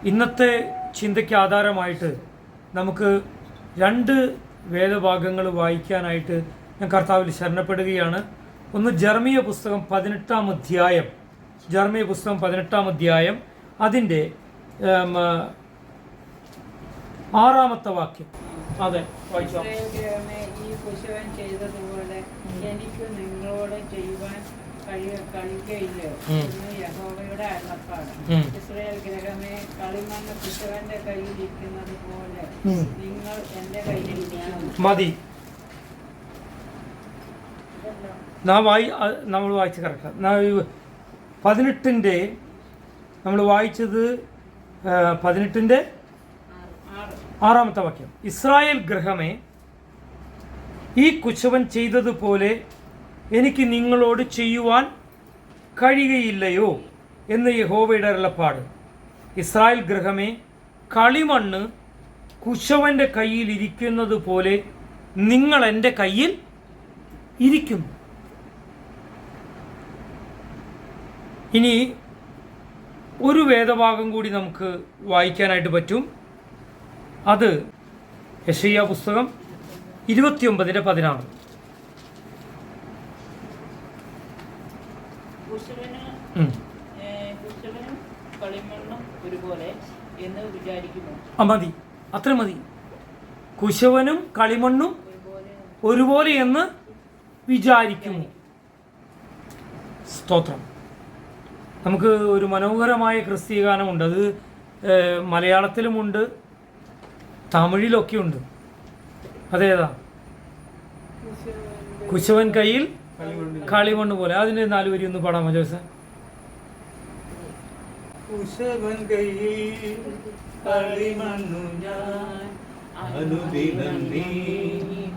ഇന്നത്തെ ചിന്തയ്ക്ക് ആധാരമായിട്ട് നമുക്ക് രണ്ട് വേദഭാഗങ്ങൾ വായിക്കാനായിട്ട് ഞാൻ കർത്താവിൽ ശരണപ്പെടുകയാണ്. ഒന്ന് ജെറമിയ പുസ്തകം 18-ാം അധ്യായം, ജെറമിയ പുസ്തകം 18-ാം അധ്യായം അതിൻ്റെ 6-ാമത്തെ വാക്യം. അതെ, വായിച്ചോ. ഈ കുശവൻ ചെയ്തതുപോലെ എനിക്ക് നിങ്ങളോട് ചെയ്യുവാൻ കഴിയുകയില്ലയോ എന്ന് യഹോവയുടെ അരുളപ്പാട്. ഇസ്രായേൽ ഗൃഹമേ, കളിമണ്ണ് കുശവന്റെ കയ്യിൽ ഇരിക്കുന്നത് പോലെ നിങ്ങൾ എന്റെ കയ്യിലിരിക്കുന്നു. മതി. നമ്മൾ വായിച്ച് കറക്റ്റ് 18-ന്റെ നമ്മൾ വായിച്ചത് 18-ന്റെ 6-ാമത്തെ വാക്യം. ഇസ്രായേൽ ഗൃഹമേ, ഈ കുശവൻ ചെയ്തതുപോലെ എനിക്ക് നിങ്ങളോട് ചെയ്യുവാൻ കഴിയുകയില്ലയോ എന്ന് യഹോവയുടെ അരുളപ്പാട്. ഇസ്രായേൽ ഗൃഹമേ, കളിമണ്ണ് കുശവന്റെ കയ്യിൽ ഇരിക്കുന്നത് പോലെ നിങ്ങൾ എൻ്റെ കയ്യിൽ ഇരിക്കുന്നു. ഇനി ഒരു വേദഭാഗം കൂടി നമുക്ക് വായിക്കാനായിട്ട് പറ്റും. അത് യെശയ്യാ പുസ്തകം 29:16. മതി, അത്ര മതി. കുശവനും കളിമണ്ണും ഒരുപോലെ എന്ന് വിചാരിക്കുന്നു. സ്തോത്രം. നമുക്ക് ഒരു മനോഹരമായ ക്രിസ്തീയ ഗാനമുണ്ട്. അത് മലയാളത്തിലുമുണ്ട്, തമിഴിലൊക്കെ ഉണ്ട്. അതേതാ? കുശവൻ കയ്യിൽ കളിമണ്ണ് പോലെ. അതിൻ്റെ 4 വരി ഒന്ന് പാടാമോ ജോസ്? കുശവൻ കയ്യിൽ കളിമണ്ണു ഞാൻ അനുദിനം നീ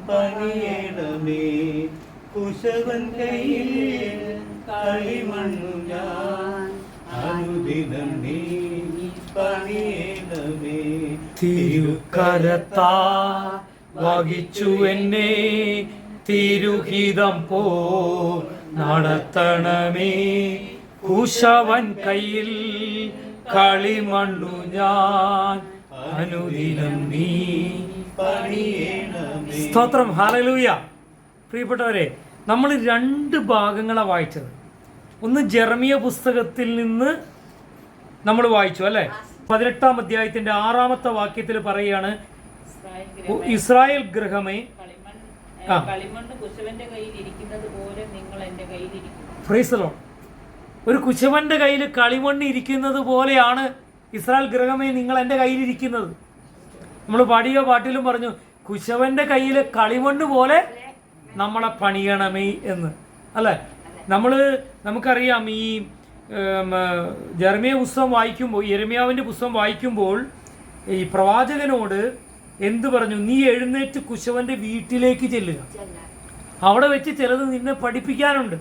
പണിയണമേ. കുശവൻ കയ്യിൽ കളിമണ്ണു ഞാൻ അനുദിനം നീ പണിയണമേ. തിരുക്കരത്താ വഹിച്ചു എന്നെ തിരുഹിതം പോ നടത്തണമേ. കുശവൻ കയ്യിൽ കളിമണ്ണു ഞാൻ അനുദിനം നീ പണിയണമേ. സ്തോത്രം, ഹല്ലേലൂയ. പ്രിയപ്പെട്ടവരെ, നമ്മൾ 2 ഭാഗങ്ങളാണ് വായിച്ചത്. ഒന്ന് ജെറമിയ പുസ്തകത്തിൽ നിന്ന് നമ്മൾ വായിച്ചു അല്ലേ. 18-ാം അധ്യായത്തിന്റെ 6-ാമത്തെ വാക്യത്തിൽ പറയുകയാണ്, ഇസ്രായേൽ ഗൃഹമേ, പ്രൈസ് ദി ലോർഡ്. ഒരു കുശവന്റെ കയ്യിൽ കളിമണ്ണ് ഇരിക്കുന്നത് പോലെയാണ് ഇസ്രായേൽ ഗൃഹമേ നിങ്ങൾ എൻ്റെ കയ്യിലിരിക്കുന്നത്. നമ്മൾ പാടിയ പാട്ടിലും പറഞ്ഞു, കുശവന്റെ കയ്യിൽ കളിമണ്ണ് പോലെ നമ്മളെ പണിയണമേ എന്ന് അല്ലേ. നമുക്കറിയാം, ഈ ജെറമിയ പുസ്തകം വായിക്കുമ്പോൾ, യെരമ്യാവിൻ്റെ പുസ്തകം വായിക്കുമ്പോൾ ഈ പ്രവാചകനോട് എന്ത് പറഞ്ഞു? നീ എഴുന്നേറ്റ് കുശവന്റെ വീട്ടിലേക്ക് ചെല്ലുക, അവിടെ വെച്ച് ചിലത് നിന്നെ പഠിപ്പിക്കാനുണ്ട്,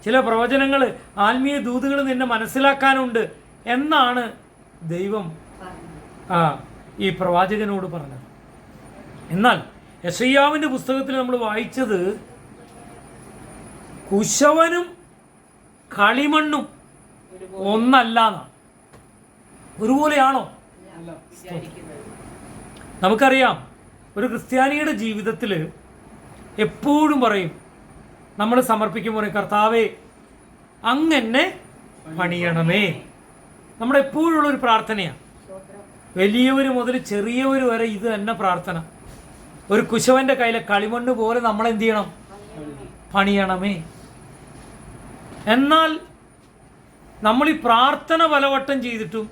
ചില പ്രവചനങ്ങൾ, ആത്മീയ ദൂതുകൾ നിന്നെ മനസ്സിലാക്കാനുണ്ട് എന്നാണ് ദൈവം ഈ പ്രവാചകനോട് പറഞ്ഞത്. എന്നാൽ യെശയ്യാവിൻ്റെ പുസ്തകത്തിൽ നമ്മൾ വായിച്ചത് കുശവനും കളിമണ്ണും ഒന്നല്ലാന്നാണ്. ഒരുപോലെയാണോ? നമുക്കറിയാം, ഒരു ക്രിസ്ത്യാനിയുടെ ജീവിതത്തിൽ എപ്പോഴും പറയും, നമ്മൾ സമർപ്പിക്കുമ്പോൾ കർത്താവേ അങ്ങനെ പണിയണമേ. നമ്മുടെ എപ്പോഴുള്ളൊരു പ്രാർത്ഥനയാണ്. വലിയവർ മുതൽ ചെറിയവർ വരെ ഇത് തന്നെ പ്രാർത്ഥന. ഒരു കുശവന്റെ കയ്യിലെ കളിമണ്ണ് പോലെ നമ്മളെന്ത് ചെയ്യണം? പണിയണമേ. എന്നാൽ നമ്മൾ ഈ പ്രാർത്ഥന പലവട്ടം ചെയ്തിട്ടും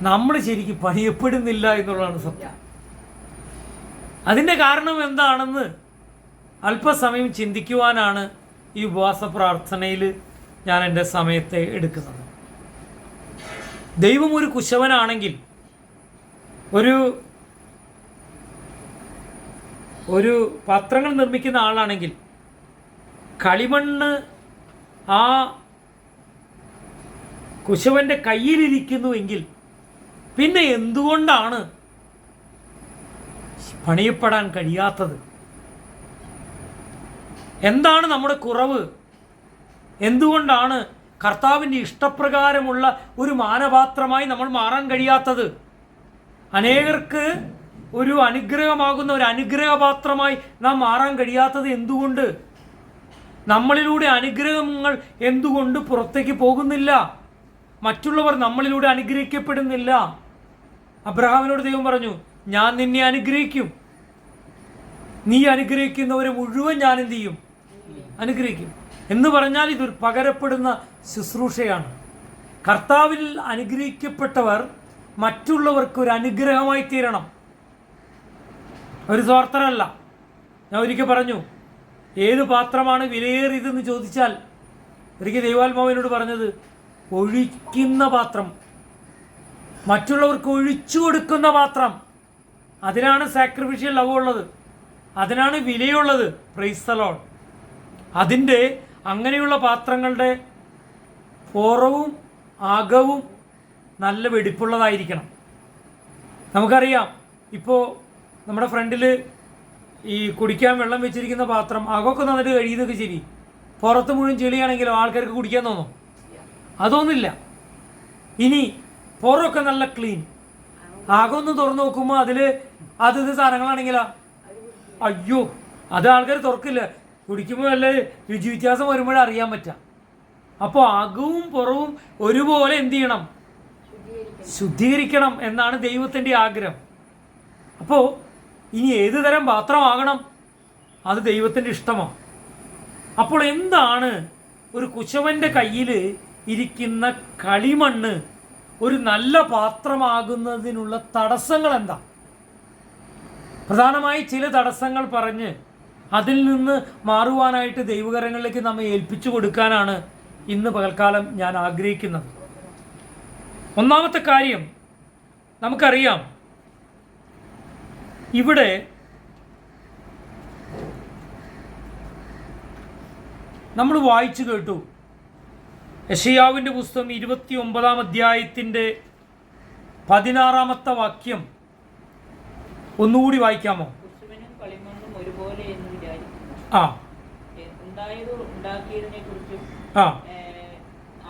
നമ്മൾ ശരിക്കും പണിയപ്പെടുന്നില്ല എന്നുള്ളതാണ് സത്യം. അതിൻ്റെ കാരണം എന്താണെന്ന് അല്പസമയം ചിന്തിക്കുവാനാണ് ഈ ഉപവാസ പ്രാർത്ഥനയിൽ ഞാൻ എൻ്റെ സമയത്തെ എടുക്കുന്നത്. ദൈവം ഒരു കുശവനാണെങ്കിൽ, ഒരു പാത്രങ്ങൾ നിർമ്മിക്കുന്ന ആളാണെങ്കിൽ, കളിമണ്ണ് ആ കുശവന്റെ കയ്യിലിരിക്കുന്നുവെങ്കിൽ പിന്നെ എന്തുകൊണ്ടാണ് പണിയപ്പെടാൻ കഴിയാത്തത്? എന്താണ് നമ്മുടെ കുറവ്? എന്തുകൊണ്ടാണ് കർത്താവിൻ്റെ ഇഷ്ടപ്രകാരമുള്ള ഒരു മാനപാത്രമായി നമ്മൾ മാറാൻ കഴിയാത്തത്? അനേകർക്ക് ഒരു അനുഗ്രഹമാകുന്ന ഒരു അനുഗ്രഹപാത്രമായി നാം മാറാൻ കഴിയാത്തത് എന്തുകൊണ്ട്? നമ്മളിലൂടെ അനുഗ്രഹങ്ങൾ എന്തുകൊണ്ട് പുറത്തേക്ക് പോകുന്നില്ല? മറ്റുള്ളവർ നമ്മളിലൂടെ അനുഗ്രഹിക്കപ്പെടുന്നില്ല. അബ്രഹാമിനോട് ദൈവം പറഞ്ഞു, ഞാൻ നിന്നെ അനുഗ്രഹിക്കും, നീ അനുഗ്രഹിക്കുന്നവരെ മുഴുവൻ ഞാൻ എന്ത് ചെയ്യും? അനുഗ്രഹിക്കും എന്ന് പറഞ്ഞാൽ ഇതൊരു പകരപ്പെടുന്ന ശുശ്രൂഷയാണ്. കർത്താവിൽ അനുഗ്രഹിക്കപ്പെട്ടവർ മറ്റുള്ളവർക്ക് ഒരു അനുഗ്രഹമായി തീരണം, ഒരു സ്വാർത്ഥനല്ല. ഞാൻ ഒരിക്കൽ പറഞ്ഞു, ഏത് പാത്രമാണ് വിലയേറിയതെന്ന് ചോദിച്ചാൽ ഒരിക്കൽ ദൈവാത്മാവിനോട് പറഞ്ഞത്, ഒഴിക്കുന്ന പാത്രം, മറ്റുള്ളവർക്ക് ഒഴിച്ചു കൊടുക്കുന്ന പാത്രം. അതിനാണ് സാക്രിഫിഷ്യൽ ലവ് ഉള്ളത്, അതിനാണ് വിലയുള്ളത്. Praise the Lord. അതിൻ്റെ അങ്ങനെയുള്ള പാത്രങ്ങളുടെ പുറവും അകവും നല്ല വെടിപ്പുള്ളതായിരിക്കണം. നമുക്കറിയാം, ഇപ്പോൾ നമ്മുടെ ഫ്രണ്ടിൽ ഈ കുടിക്കാൻ വെള്ളം വെച്ചിരിക്കുന്ന പാത്രം അകമൊക്കെ നന്നായിട്ട് കഴിയുന്നതൊക്കെ ശരി, പുറത്ത് മുഴുവൻ ചെളിയാണെങ്കിലോ ആൾക്കാർക്ക് കുടിക്കാൻ തോന്നും? അതൊന്നുമില്ല. ഇനി പുറമൊക്കെ നല്ല ക്ലീൻ, അകമൊന്ന് തുറന്നു നോക്കുമ്പോൾ അതിൽ ഇത് സാധനങ്ങളാണെങ്കിലോ അയ്യോ, അത് ആൾക്കാർ തുറക്കില്ല. കുടിക്കുമ്പോൾ വല്ല രുചി വ്യത്യാസം വരുമ്പോഴേ അറിയാൻ പറ്റാം. അപ്പോൾ അകവും പുറവും ഒരുപോലെ എന്ത് ചെയ്യണം? ശുദ്ധീകരിക്കണം എന്നാണ് ദൈവത്തിൻ്റെ ആഗ്രഹം. അപ്പോൾ ഇനി ഏത് തരം പാത്രമാകണം? അത് ദൈവത്തിൻ്റെ ഇഷ്ടമാണ്. അപ്പോൾ എന്താണ് ഒരു കുശവൻ്റെ കയ്യിൽ ഇരിക്കുന്ന കളിമണ്ണ് ഒരു നല്ല പാത്രമാകുന്നതിനുള്ള തടസ്സങ്ങൾ എന്താ? പ്രധാനമായി ചില തടസ്സങ്ങൾ പറഞ്ഞ് അതിൽ നിന്ന് മാറുവാനായിട്ട് ദൈവകരങ്ങളിലേക്ക് നമ്മെ ഏൽപ്പിച്ചു കൊടുക്കാനാണ് ഇന്ന് പകൽക്കാലം ഞാൻ ആഗ്രഹിക്കുന്നത്. ഒന്നാമത്തെ കാര്യം, നമുക്കറിയാം, ഇവിടെ നമ്മൾ വായിച്ചു കേട്ടു, യെശയ്യാവിൻ്റെ പുസ്തകം 29-ാം അധ്യായത്തിൻ്റെ 16-ാമത്തെ വാക്യം ഒന്നുകൂടി വായിക്കാമോ?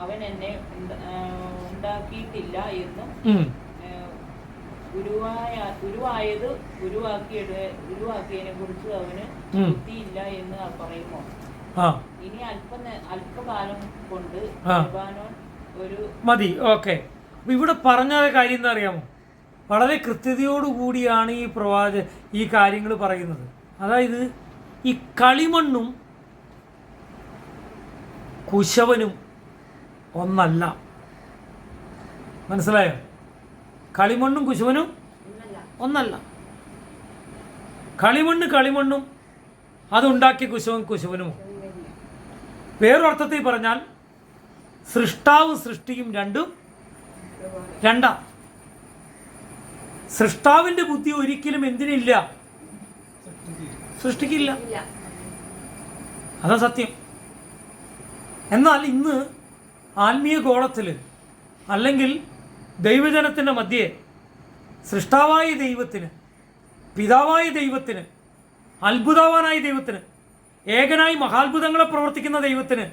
അവൻ എന്നെ ഉണ്ടാക്കിയിട്ടില്ല എന്നും ഉരുവാക്കിയതിനെ കുറിച്ച് അവന് ബുദ്ധിയില്ല എന്ന് പറയുമോ? ഇനി അല്പകാലം കൊണ്ട് ഒരു മതി. ഓക്കെ, ഇവിടെ പറഞ്ഞ കാര്യം എന്താ അറിയാമോ? വളരെ കൃത്യതയോടുകൂടിയാണ് ഈ കാര്യങ്ങൾ പറയുന്നത്. അതായത് ഈ കളിമണ്ണും കുശവനും ഒന്നല്ല. മനസ്സിലായോ? കളിമണ്ണും കുശവനും ഒന്നല്ല. കളിമണ്ണും അതുണ്ടാക്കിയ കുശവനും. വേറൊരർത്ഥത്തിൽ പറഞ്ഞാൽ സൃഷ്ടാവും സൃഷ്ടിയും രണ്ടാ. സൃഷ്ടാവിൻ്റെ ബുദ്ധി ഒരിക്കലും എന്തിനില്ല? സൃഷ്ടിക്കില്ല. അതാ സത്യം. എന്നാൽ ഇന്ന് ആത്മീയ ഗോളത്തിൽ അല്ലെങ്കിൽ ദൈവജനത്തിൻ്റെ മധ്യേ സൃഷ്ടാവായ ദൈവത്തിന്, പിതാവായ ദൈവത്തിന്, അത്ഭുതവാനായ ദൈവത്തിന്, ഏകനായി മഹാത്ഭുതങ്ങളെ പ്രവർത്തിക്കുന്ന ദൈവത്തിന്,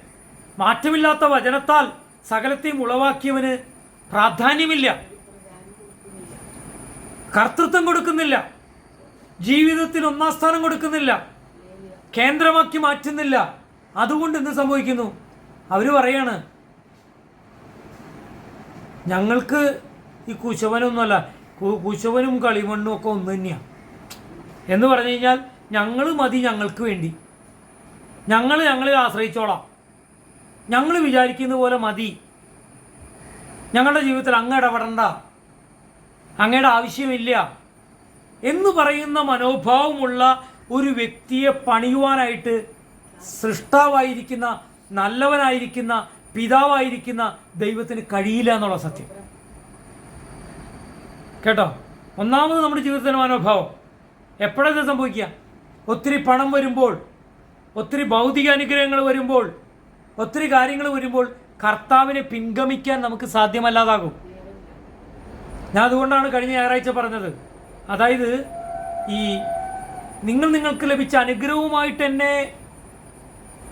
മാറ്റമില്ലാത്ത വചനത്താൽ സകലത്തെയും ഉളവാക്കിയവന് പ്രാധാന്യമില്ല, കർത്തൃത്വം കൊടുക്കുന്നില്ല, ജീവിതത്തിന് ഒന്നാം സ്ഥാനം കൊടുക്കുന്നില്ല, കേന്ദ്രമാക്കി മാറ്റുന്നില്ല. അതുകൊണ്ട് എന്ത് സംഭവിക്കുന്നു? അവർ പറയാണ്, ഞങ്ങൾക്ക് ഈ കുശവനൊന്നുമല്ല, കുശവനും കളിമണ്ണും ഒക്കെ ഒന്ന് തന്നെയാണ് എന്ന് പറഞ്ഞു കഴിഞ്ഞാൽ ഞങ്ങൾ മതി, ഞങ്ങൾക്ക് വേണ്ടി ഞങ്ങളിൽ ആശ്രയിച്ചോളാം, ഞങ്ങൾ വിചാരിക്കുന്ന പോലെ മതി, ഞങ്ങളുടെ ജീവിതത്തിൽ അങ്ങ് ഇടപെടണ്ട, അങ്ങയുടെ ആവശ്യമില്ല എന്ന് പറയുന്ന മനോഭാവമുള്ള ഒരു വ്യക്തിയെ പണിയുവാനായിട്ട് സൃഷ്ടാവായിരിക്കുന്ന, നല്ലവനായിരിക്കുന്ന, പിതാവായിരിക്കുന്ന ദൈവത്തിന് കഴിയില്ല എന്നുള്ള സത്യം. കേട്ടോ? ഒന്നാമത് നമ്മുടെ ജീവിതത്തിൻ്റെ മനോഭാവം എപ്പോഴാണ് സംഭവിക്കുക? ഒത്തിരി പണം വരുമ്പോൾ, ഒത്തിരി ഭൗതിക അനുഗ്രഹങ്ങൾ വരുമ്പോൾ, ഒത്തിരി കാര്യങ്ങൾ വരുമ്പോൾ കർത്താവിനെ പിൻഗമിക്കാൻ നമുക്ക് സാധ്യമല്ലാതാകും. ഞാൻ അതുകൊണ്ടാണ് കഴിഞ്ഞ ഞായറാഴ്ച പറഞ്ഞത്, അതായത് ഈ നിങ്ങൾക്ക് ലഭിച്ച അനുഗ്രഹവുമായിട്ട് എന്നെ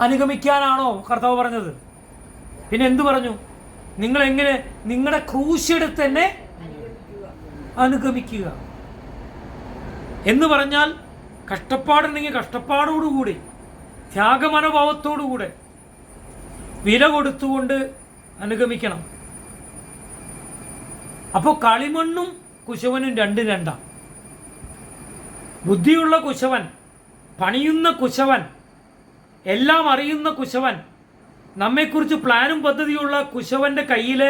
അനുഗമിക്കാനാണോ കർത്താവ് പറഞ്ഞത്? പിന്നെ എന്തു പറഞ്ഞു? നിങ്ങൾ എങ്ങനെ നിങ്ങളുടെ ക്രൂശെടുത്ത് തന്നെ അനുഗമിക്കുക എന്ന് പറഞ്ഞാൽ കഷ്ടപ്പാടുണ്ടെങ്കിൽ കഷ്ടപ്പാടോടുകൂടി, ത്യാഗമനോഭാവത്തോടുകൂടെ, വില കൊടുത്തുകൊണ്ട് അനുഗമിക്കണം. അപ്പോൾ കളിമണ്ണും കുശവനും രണ്ടാണ്. ബുദ്ധിയുള്ള കുശവൻ, പണിയുന്ന കുശവൻ, എല്ലാം അറിയുന്ന കുശവൻ, നമ്മെക്കുറിച്ച് പ്ലാനും പദ്ധതിയുള്ള കുശവൻ്റെ കയ്യിൽ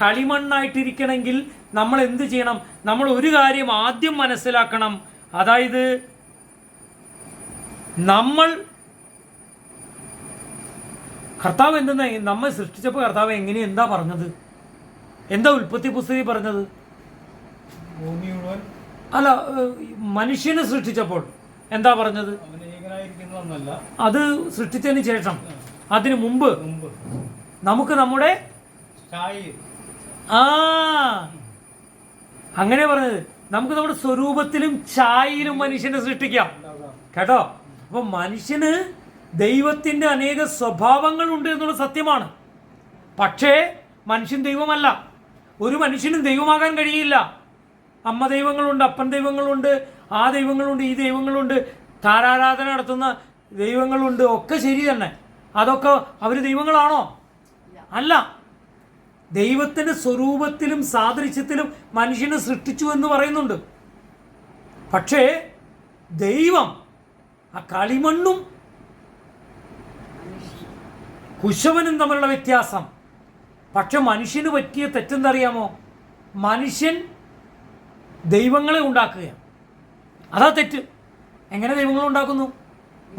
കളിമണ്ണായിട്ടിരിക്കണമെങ്കിൽ നമ്മൾ എന്ത് ചെയ്യണം? നമ്മൾ ഒരു കാര്യം ആദ്യം മനസ്സിലാക്കണം. അതായത് നമ്മൾ കർത്താവ് എന്തെന്നാ നമ്മെ സൃഷ്ടിച്ചപ്പോൾ കർത്താവ് എന്താ പറഞ്ഞത്? എന്താ ഉൽപ്പത്തി പുസ്തകത്തിൽ പറഞ്ഞത്? ഭൂമി മുഴുവൻ അല്ല, മനുഷ്യനെ സൃഷ്ടിച്ചപ്പോൾ എന്താ പറഞ്ഞത്? അത് സൃഷ്ടിച്ചതിന് ശേഷം, അതിനു മുമ്പ് നമുക്ക് നമ്മുടെ അങ്ങനെ പറഞ്ഞത്, നമുക്ക് നമ്മുടെ സ്വരൂപത്തിലും ഛായയിലും മനുഷ്യനെ സൃഷ്ടിക്കാം കേട്ടോ. അപ്പൊ മനുഷ്യന് ദൈവത്തിന്റെ അനേക സ്വഭാവങ്ങളുണ്ട് എന്നുള്ള സത്യമാണ്. പക്ഷേ മനുഷ്യൻ ദൈവമല്ല. ഒരു മനുഷ്യനും ദൈവമാകാൻ കഴിയില്ല. അമ്മ ദൈവങ്ങളുണ്ട്, അപ്പൻ ദൈവങ്ങളുണ്ട്, ആ ദൈവങ്ങളുണ്ട്, ഈ ദൈവങ്ങളുണ്ട്, താരാരാധന നടത്തുന്ന ദൈവങ്ങളുണ്ട്, ഒക്കെ ശരി തന്നെ. അതൊക്കെ അവർ ദൈവങ്ങളാണോ? അല്ല. ദൈവത്തിൻ്റെ സ്വരൂപത്തിലും സാദൃശ്യത്തിലും മനുഷ്യനെ സൃഷ്ടിച്ചു എന്ന് പറയുന്നുണ്ട്. പക്ഷേ ദൈവം ആ കളിമണ്ണും കുശവനും തമ്മിലുള്ള വ്യത്യാസം. പക്ഷെ മനുഷ്യന് പറ്റിയ തെറ്റെന്തറിയാമോ? മനുഷ്യൻ ദൈവങ്ങളെ ഉണ്ടാക്കുകയാണ്. അതാ തെറ്റ്. എങ്ങനെ ദൈവങ്ങളെ ഉണ്ടാക്കുന്നു?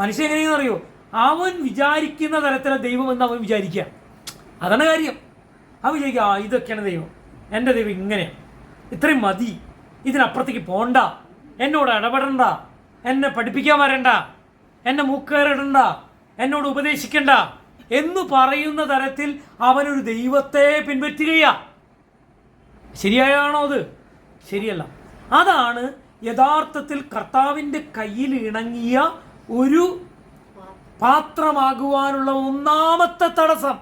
മനുഷ്യൻ എങ്ങനെയാണെന്ന് അറിയോ? അവൻ വിചാരിക്കുന്ന തരത്തിലെ ദൈവം എന്ന് അവൻ വിചാരിക്കുക. അതാണ് കാര്യം. അവൻ വിചാരിക്കുക, ഇതൊക്കെയാണ് ദൈവം, എൻ്റെ ദൈവം ഇങ്ങനെയാണ്, ഇത്രയും മതി, ഇതിനപ്പുറത്തേക്ക് പോണ്ട, എന്നോട് ഇടപെടണ്ട, എന്നെ പഠിപ്പിക്കാൻ വരണ്ട, എന്നെ മൂക്കേറിടണ്ട, എന്നോട് ഉപദേശിക്കണ്ട എന്ന് പറയുന്ന തരത്തിൽ അവനൊരു ദൈവത്തെ പിൻപറ്റുകയാണ്. ശരിയായാണോ അത്? ശരിയല്ല. അതാണ് യഥാർത്ഥത്തിൽ കർത്താവിൻ്റെ കയ്യിൽ ഇണങ്ങിയ ഒരു പാത്രമാകുവാനുള്ള ഒന്നാമത്തെ തടസ്സം.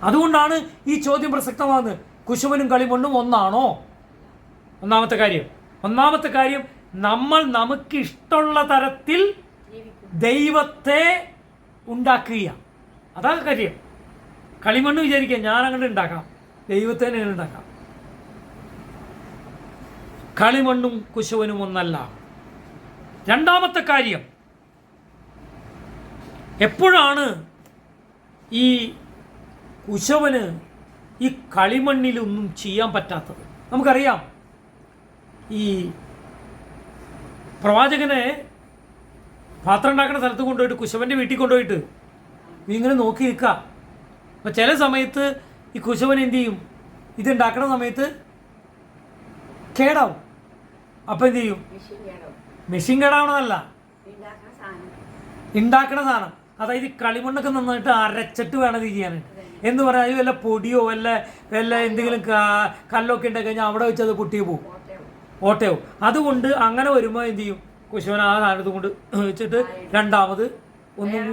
അതുകൊണ്ടാണ് ഈ ചോദ്യം പ്രസക്തമാകുന്നത്. കുശവനും കളിമണ്ണും ഒന്നാണോ? ഒന്നാമത്തെ കാര്യം നമ്മൾ നമുക്ക് ഇഷ്ടമുള്ള തരത്തിൽ ദൈവത്തെ ഉണ്ടാക്കുക. അതാ കാര്യം. കളിമണ്ണ് വിചാരിക്കുക ഞാൻ അങ്ങോട്ട് ഉണ്ടാക്കാം, ദൈവത്തെ ഞാൻ ഉണ്ടാക്കാം. കളിമണ്ണും കുശവനും ഒന്നല്ല. രണ്ടാമത്തെ കാര്യം, എപ്പോഴാണ് ഈ കുശവന് ഈ കളിമണ്ണിലൊന്നും ചെയ്യാൻ പറ്റാത്തത്? നമുക്കറിയാം, ഈ പ്രവാചകനെ പാത്രം ഉണ്ടാക്കുന്ന സ്ഥലത്ത് കൊണ്ടുപോയിട്ട് കുശവൻ്റെ വീട്ടിൽ കൊണ്ടുപോയിട്ട് നീ ഇങ്ങനെ നോക്കി നിൽക്കുക. അപ്പോൾ ചില സമയത്ത് ഈ കുശവൻ എന്ത് ചെയ്യും? ഇതുണ്ടാക്കുന്ന സമയത്ത് കേടാവും. അപ്പം എന്ത് ചെയ്യും? മെഷീൻ കേടാവണതല്ല, ഉണ്ടാക്കണ സാധനം. അതായത് കളിമണ്ണൊക്കെ നന്നായിട്ട് അരച്ചിട്ട് വേണം ഇത് ചെയ്യാനായിട്ട്. എന്ന് പറഞ്ഞാൽ വല്ല പൊടിയോ വല്ല എന്തെങ്കിലും കല്ലൊക്കെ ഉണ്ടായി കഴിഞ്ഞാൽ അവിടെ വെച്ച് അത് പൊട്ടിയോ പോവും, ഓട്ടയാവും. അതുകൊണ്ട് അങ്ങനെ വരുമ്പോൾ എന്ത് ചെയ്യും? കുശവൻ ആ സാധനത്ത് കൊണ്ട് വെച്ചിട്ട് രണ്ടാമത് ഒന്നും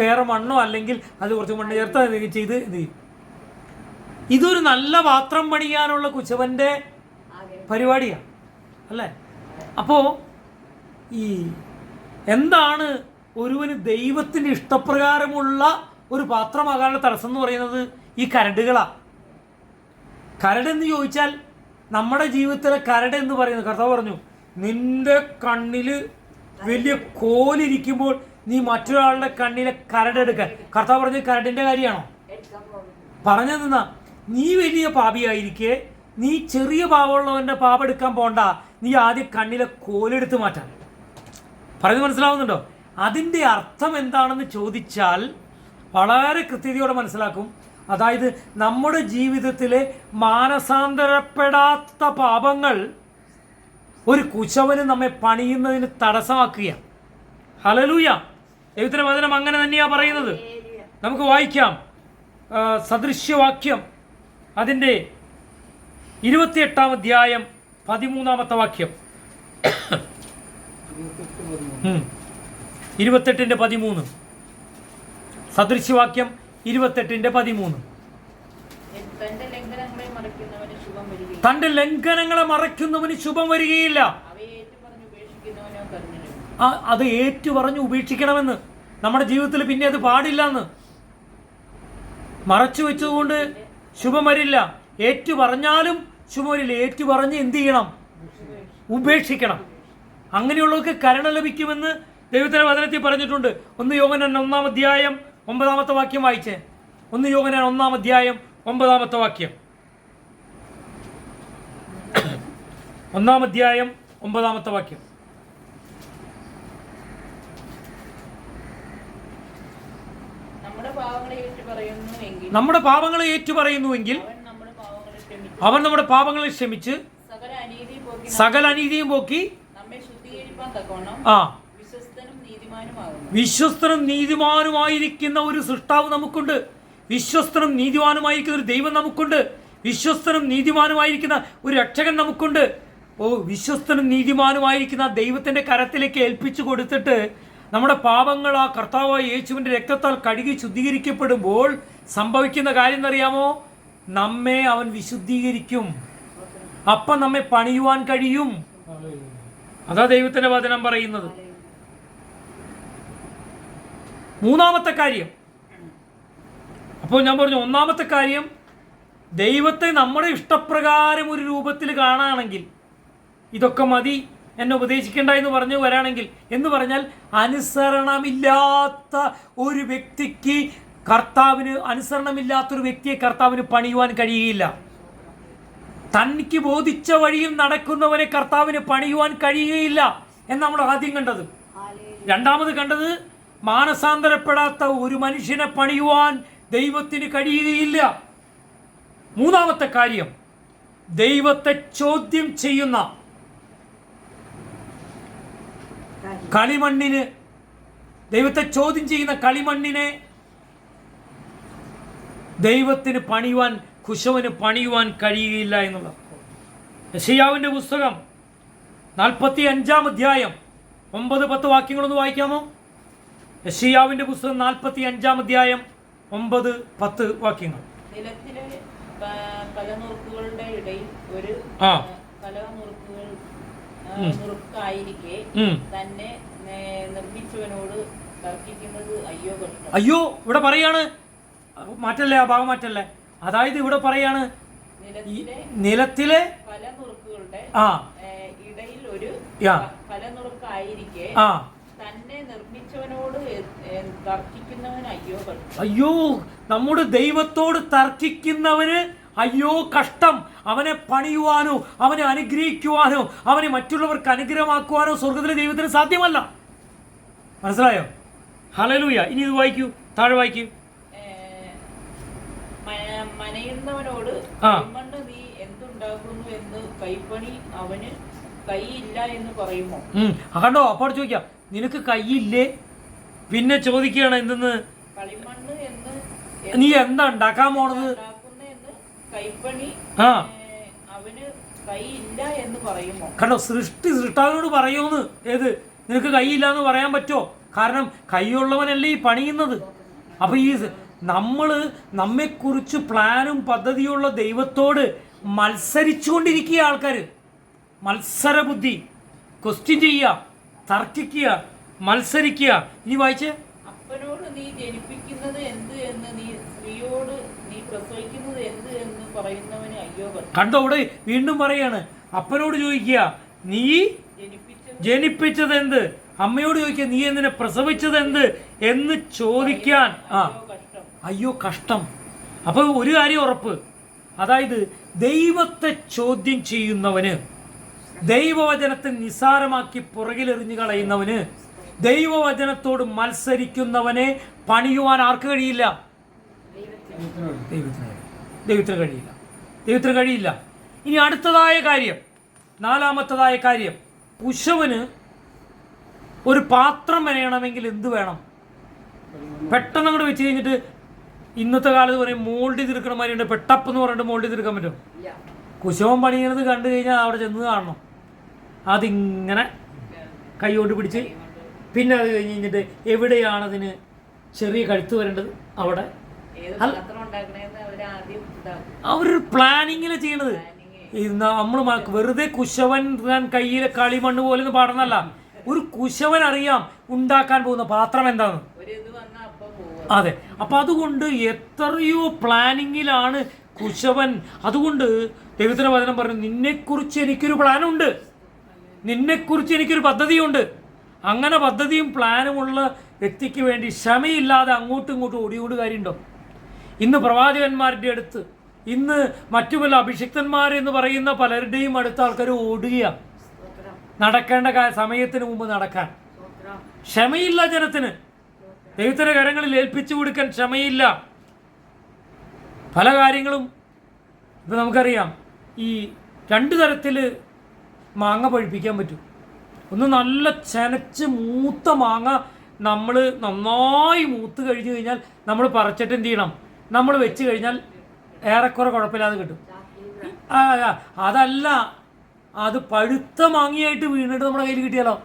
വേറെ മണ്ണോ അല്ലെങ്കിൽ അത് കുറച്ച് മണ്ണ് ചേർത്ത് ചെയ്ത് എന്ത് ചെയ്യും? ഇതൊരു നല്ല പാത്രം പണിയാനുള്ള കുശവൻ്റെ പരിപാടിയാണ് അല്ലേ? അപ്പോൾ ഈ എന്താണ് ഒരുവന് ദൈവത്തിൻ്റെ ഇഷ്ടപ്രകാരമുള്ള ഒരു പാത്രമാകാനുള്ള തടസ്സം എന്ന് പറയുന്നത്? ഈ കരടുകളാണ്. കരടെന്ന് ചോദിച്ചാൽ നമ്മുടെ ജീവിതത്തിലെ കരട് എന്ന് പറയുന്നത്, കർത്താവ് പറഞ്ഞു, നിന്റെ കണ്ണിൽ വലിയ കോലിരിക്കുമ്പോൾ നീ മറ്റൊരാളുടെ കണ്ണിലെ കരടെടുക്കാൻ. കർത്താവ് പറഞ്ഞത് കരടിൻ്റെ കാര്യമാണോ? പറഞ്ഞതെന്നാ, നീ വലിയ പാപിയായിരിക്കെ നീ ചെറിയ പാപമുള്ളവൻ്റെ പാപം എടുക്കാൻ പോണ്ട, നീ ആദ്യം കണ്ണിലെ കോലെടുത്ത് മാറ്റാൻ. പറഞ്ഞത് മനസ്സിലാവുന്നുണ്ടോ? അതിൻ്റെ അർത്ഥം എന്താണെന്ന് ചോദിച്ചാൽ വളരെ കൃത്യതയോടെ മനസ്സിലാക്കും. അതായത് നമ്മുടെ ജീവിതത്തിലെ മാനസാന്തരപ്പെടാത്ത പാപങ്ങൾ ഒരു കുശവന് നമ്മെ പണിയുന്നതിന് തടസ്സമാക്കുകയാണ്. ഹല്ലേലൂയ. ദൈവത്തിൻ്റെ വചനം അങ്ങനെ തന്നെയാണ് പറയുന്നത്. നമുക്ക് വായിക്കാം സദൃശ്യവാക്യം അതിൻ്റെ 28-ാം അധ്യായം 13-ാമത്തെ വാക്യം. 28-ന്റെ 13. സദൃശ്യവാക്യം 28:13. തന്റെ ലംഘനങ്ങളെ മറയ്ക്കുന്നവന് ശുഭം വരികയില്ല. തന്റെ ലംഘനങ്ങളെ മറയ്ക്കുന്നവന് ശുഭം വരികയില്ല. അവയെ ഏറ്റുപറഞ്ഞ് ഉപേക്ഷിക്കുന്നവനോ കരുണയും. അത് ഏറ്റു പറഞ്ഞു ഉപേക്ഷിക്കണമെന്ന്. നമ്മുടെ ജീവിതത്തിൽ പിന്നെ അത് പാടില്ലെന്ന്. മറച്ചു വെച്ചതുകൊണ്ട് ശുഭം വരില്ല. ഏറ്റു പറഞ്ഞാലും ശുഭം വരില്ല. ഏറ്റു പറഞ്ഞ് എന്ത് ചെയ്യണം? ഉപേക്ഷിക്കണം. അങ്ങനെയുള്ളവർക്ക് കരുണ ലഭിക്കുമെന്ന് ദൈവത്തിന്റെ വചനത്തിൽ പറഞ്ഞിട്ടുണ്ട്. 1 യോഹന്നാൻ 1-ാം വാക്യം വായിച്ചേ. 1 യോഹന്നാൻ 1-ാം 9 വാക്യം. നമ്മുടെ പാവങ്ങളെ ഏറ്റുപറയുന്നുവെങ്കിൽ അവൻ നമ്മുടെ പാപങ്ങളെ ക്ഷമിച്ച് സകല അനീതിയും പോക്കി നമ്മെ ശുദ്ധീകരിപ്പാൻ തക്കവണ്ണം വിശ്വസ്തനും നീതിമാനുമായിരിക്കുന്ന ഒരു സൃഷ്ടാവ് നമുക്കുണ്ട്. വിശ്വസ്തനും നീതിമാനുമായിരിക്കുന്ന ഒരു ദൈവം നമുക്കുണ്ട്. വിശ്വസ്തനും നീതിമാനുമായിരിക്കുന്ന ഒരു രക്ഷകൻ നമുക്കുണ്ട്. വിശ്വസ്തനും നീതിമാനുമായിരിക്കുന്ന ദൈവത്തിന്റെ കരത്തിലേക്ക് ഏൽപ്പിച്ചു കൊടുത്തിട്ട് നമ്മുടെ പാപങ്ങൾ ആ കർത്താവായ യേശുവിന്റെ രക്തത്താൽ കഴുകി ശുദ്ധീകരിക്കപ്പെടുമ്പോൾ സംഭവിക്കുന്ന കാര്യം എന്നറിയാമോ? നമ്മെ അവൻ വിശുദ്ധീകരിക്കും. അപ്പം നമ്മെ പണിയുവാൻ കഴിയും. അതാ ദൈവത്തിന്റെ വചനം പറയുന്നത്. മൂന്നാമത്തെ കാര്യം, അപ്പോൾ ഞാൻ പറഞ്ഞു, ഒന്നാമത്തെ കാര്യം, ദൈവത്തെ നമ്മുടെ ഇഷ്ടപ്രകാരം ഒരു രൂപത്തിൽ കാണുകയാണെങ്കിൽ ഇതൊക്കെ മതി, എന്നെ ഉപദേശിക്കേണ്ട എന്ന് പറഞ്ഞു വരാണെങ്കിൽ, എന്ന് പറഞ്ഞാൽ അനുസരണമില്ലാത്ത ഒരു വ്യക്തിക്ക് അനുസരണമില്ലാത്തൊരു വ്യക്തിയെ കർത്താവിന് പണിയുവാൻ കഴിയുകയില്ല. തനിക്ക് ബോധിച്ച വഴിയിൽ നടക്കുന്നവനെ കർത്താവിന് പണിയുവാൻ കഴിയുകയില്ല എന്ന് നമ്മൾ ആദ്യം കണ്ടത്. രണ്ടാമത് കണ്ടത്, മാനസാന്തരപ്പെടാത്ത ഒരു മനുഷ്യനെ പണിയുവാൻ ദൈവത്തിന് കഴിയുകയില്ല. മൂന്നാമത്തെ കാര്യം, ദൈവത്തെ ചോദ്യം ചെയ്യുന്ന കളിമണ്ണിന്, ദൈവത്തെ ചോദ്യം ചെയ്യുന്ന കളിമണ്ണിനെ ദൈവത്തിന് പണിയുവാൻ, കുശവന് പണിയുവാൻ കഴിയുകയില്ല എന്നുള്ളത്. യെശയ്യാവിന്റെ പുസ്തകം 45-ാം അധ്യായം 9-10 വാക്യങ്ങളൊന്ന് വായിക്കാമോ? യെശയ്യാവിന്റെ പുസ്തകം 45-ാം അധ്യായം 9-10 വാക്യങ്ങൾ. നിലത്തിലെ കലനുറുക്കുകളുടെ ഇടയിൽ ഒരു കലനുറുക്കായിരിക്കെ തന്നെ നിർമ്മിച്ചവനോട് തർക്കിക്കുന്നത് അയ്യോ കഷ്ടം. അയ്യോ, ഇവിടെ പറയാണ്, മാറ്റല്ലേ, ആ ഭാഗം മാറ്റല്ലേ. അതായത് ഇവിടെ പറയാണ്, നിലത്തിലെ കലനുറുക്കുകളുടെ ഇടയിൽ ഒരു കലനുറുക്കായിരിക്കെ തന്നെ നിർമ്മിച്ചവനോട് തർക്കിക്കുന്നവന് അയ്യോ കഷ്ടം. അയ്യോ, നമ്മുടെ ദൈവത്തോട് തർക്കിക്കുന്നവന് അയ്യോ കഷ്ടം. അവനെ പണിയുവാനോ അവനെ അനുഗ്രഹിക്കുവാനോ അവനെ മറ്റുള്ളവർക്ക് അനുഗ്രഹമാക്കുവാനോ സ്വർഗത്തിലെ ദൈവത്തിന് സാധ്യമല്ല. മനസ്സിലായോ? ഹല്ലേലൂയ. ഇനി ഇത് വായിക്കൂ, താഴെ വായിക്കൂ. മനയുന്നവനോട് മണ്ണ് നീ എന്തുണ്ടാക്കുന്നു എന്ന് കൈപ്പണി അവന് കൈയില്ല എന്ന് പറയുമോ? കണ്ടോ? അപ്പോൾ ചോദിക്കാം, നിനക്ക് കൈയില്ലേ? പിന്നെ ചോദിക്കുകയാണ്, എന്തെന്ന്? കളിമണ്ണ് എന്ന് നീ എന്താ ഉണ്ടാക്കാൻ പോണത്? കൈപ്പണി അവന് കൈയില്ല എന്ന് പറയുമോ? കണ്ടോ? സൃഷ്ടാവിനോട് പറയുമെന്ന്. ഏത്? നിനക്ക് കൈയില്ല എന്ന് പറയാൻ പറ്റുമോ? കാരണം കൈയുള്ളവനല്ലേ ഈ പണിയുന്നത്. അപ്പൊ ഈ നമ്മെക്കുറിച്ച് പ്ലാനും പദ്ധതിയുള്ള ദൈവത്തോട് മത്സരിച്ചുകൊണ്ടിരിക്കുക ആൾക്കാർ. മത്സരബുദ്ധി, ക്വസ്റ്റ്യൻ ചെയ്യുക, തർക്കിക്കുക, മത്സരിക്കുക. ഇനി വായിച്ചേ. അപ്പനോട് നീ ജനിപ്പിക്കുന്നത് എന്ത് എന്ന്, നീ സ്ത്രീയോട് നീ പ്രസവിക്കുന്നത് എന്ത് എന്ന് പറയുന്നവന് അയ്യോ കഷ്ടം. കണ്ടോ? ഇവിടെ വീണ്ടും പറയാണ്, അപ്പനോട് ചോദിക്കുക നീ ജനിപ്പിച്ചത് എന്ത്, അമ്മയോട് ചോദിക്കുക നീ എന്തിനെ പ്രസവിച്ചത് എന്ത് എന്ന് ചോദിക്കാൻ അയ്യോ കഷ്ടം. അപ്പൊ ഒരു കാര്യം ഉറപ്പ്, അതായത് ദൈവത്തെ ചോദ്യം ചെയ്യുന്നവന്, ദൈവവചനത്തെ നിസ്സാരമാക്കി പുറകിലെറിഞ്ഞു കളയുന്നവന്, ദൈവവചനത്തോട് മത്സരിക്കുന്നവനെ പണിയുവാൻ ആർക്ക് കഴിയില്ല? ദൈവത്തിന് കഴിയില്ല. ഇനി അടുത്തതായ കാര്യം, നാലാമത്തതായ കാര്യം, കുശവന് ഒരു പാത്രം മെനയണമെങ്കിൽ എന്ത് വേണം? പെട്ടെന്ന് അങ്ങോട്ട് വെച്ച് കഴിഞ്ഞിട്ട് ഇന്നത്തെ കാലത്ത് പറയും മോൾഡ് ചെയ്തെടുക്കണ മാതിരിയുണ്ട്. പെട്ടപ്പ് എന്ന് പറഞ്ഞിട്ട് മോൾഡ് ചെയ്തെടുക്കാൻ പറ്റും? കുശവൻ പണിയണത് കണ്ടു കഴിഞ്ഞാൽ അവിടെ ചെന്ന് കാണണം. അതിങ്ങനെ കൈ കൊണ്ട് പിടിച്ച്, പിന്നെ അത് കഴിഞ്ഞ് കഴിഞ്ഞിട്ട് എവിടെയാണതിന് ചെറിയ കഴുത്ത് വരേണ്ടത് അവിടെ ഏത് പാത്രം ഉണ്ടാക്കണേന്ന് അവരാദ്യം ഇതാക്കും. അവരൊരു പ്ലാനിങ്ങിലാണ് ചെയ്യണത്. നമ്മൾ വെറുതെ കുശവൻ കയ്യിലെ കളിമണ്ണ് പോലെന്ന് പാടുന്നല്ല. ഒരു കുശവൻ അറിയാം ഉണ്ടാക്കാൻ പോകുന്ന പാത്രം എന്താന്ന്. ഒരു ഇത് വന്നാ അപ്പൊ പോവുക. അതെ, അപ്പൊ അതുകൊണ്ട് എത്രയോ പ്ലാനിങ്ങിലാണ് കുശവൻ. അതുകൊണ്ട് ദൈവത്തിന്റെ വചനം പറഞ്ഞു, നിന്നെക്കുറിച്ച് എനിക്കൊരു പ്ലാനുണ്ട്, നിന്നെക്കുറിച്ച് എനിക്കൊരു പദ്ധതിയുണ്ട്. അങ്ങനെ പദ്ധതിയും പ്ലാനുമുള്ള വ്യക്തിക്ക് വേണ്ടി ക്ഷമയില്ലാതെ അങ്ങോട്ടും ഇങ്ങോട്ടും ഓടിയോട് കാര്യമുണ്ടോ? ഇന്ന് പ്രവാചകന്മാരുടെ അടുത്ത്, ഇന്ന് മറ്റു പല അഭിഷിക്തന്മാരെന്ന് പറയുന്ന പലരുടെയും അടുത്ത ആൾക്കാർ ഓടുകയാണ്, നടക്കേണ്ട സമയത്തിന് മുമ്പ് നടക്കാൻ. ക്ഷമയില്ല ജനത്തിന്, ദൈവത്തിന്റെ കരങ്ങളിൽ ഏൽപ്പിച്ചു കൊടുക്കാൻ ക്ഷമയില്ല. പല കാര്യങ്ങളും ഇപ്പം നമുക്കറിയാം. ഈ 2 തരത്തിൽ മാങ്ങ പഴുപ്പിക്കാൻ പറ്റും. ഒന്ന് നല്ല ചെനച്ച് മൂത്ത മാങ്ങ, നമ്മൾ നന്നായി മൂത്ത് കഴിഞ്ഞ് കഴിഞ്ഞാൽ നമ്മൾ പറിച്ചിട്ട് എന്ത് ചെയ്യണം, നമ്മൾ വെച്ച് കഴിഞ്ഞാൽ ഏറെക്കുറെ കുഴപ്പമില്ലാതെ കിട്ടും. അതല്ല, അത് പഴുത്ത മാങ്ങയായിട്ട് വീണിട്ട് നമ്മുടെ കയ്യിൽ കിട്ടിയാലോ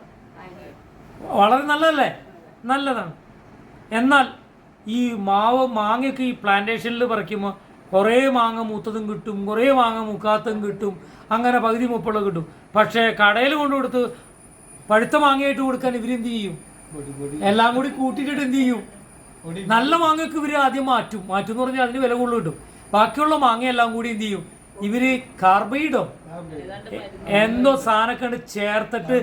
വളരെ നല്ലതല്ലേ? നല്ലതാണ്. എന്നാൽ ഈ മാങ്ങയൊക്കെ ഈ പ്ലാന്റേഷനിൽ പറിക്കുമ്പോൾ കുറേ മാങ്ങ മൂത്തതും കിട്ടും, കുറേ മാങ്ങ മുക്കാത്തതും കിട്ടും, അങ്ങനെ പകുതി മുപ്പുള്ള കിട്ടും. പക്ഷേ കടയിൽ കൊണ്ടു കൊടുത്ത് പഴുത്ത മാങ്ങയായിട്ട് കൊടുക്കാൻ ഇവരെന്ത് ചെയ്യും? എല്ലാം കൂടി കൂട്ടിയിട്ടിട്ട് എന്ത് ചെയ്യും? നല്ല മാങ്ങയൊക്കെ ഇവർ ആദ്യം മാറ്റും എന്ന് പറഞ്ഞാൽ അതിന് വില കൂടുതൽ കിട്ടും. ബാക്കിയുള്ള മാങ്ങയെല്ലാം കൂടി എന്ത് ചെയ്യും? ഇവര് കാർബൈഡോ എന്തോ സാധനമൊക്കെ ചേർത്തിട്ട്